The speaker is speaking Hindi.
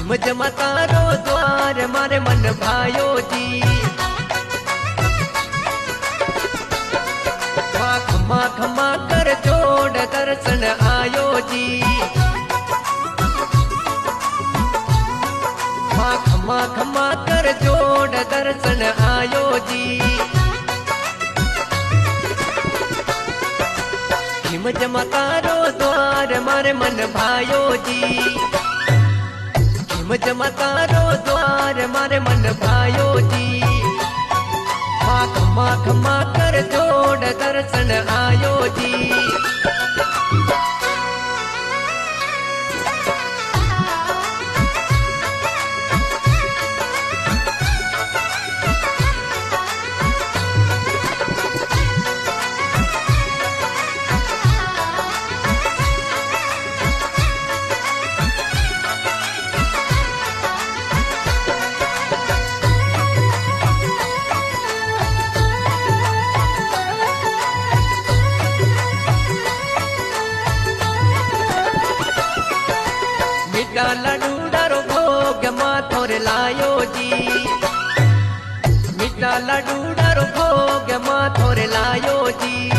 मजमा तारो द्वार मारे मन भायो जी। खमा खमा कर जोड़ दर्शन आयो जी। खमा खमा कर जोड़ दर्शन आयो जी। मजमा तारो द्वार मारे मन भायो जी। मजमा तारो द्वार मारे मन भायो जी। खमा खमा कर जोड़ दर्शन आयो जी। लड्डू डारो भोग माथोर लायो जी। मीठा लड्डू डारो भोग माथोर लायो जी।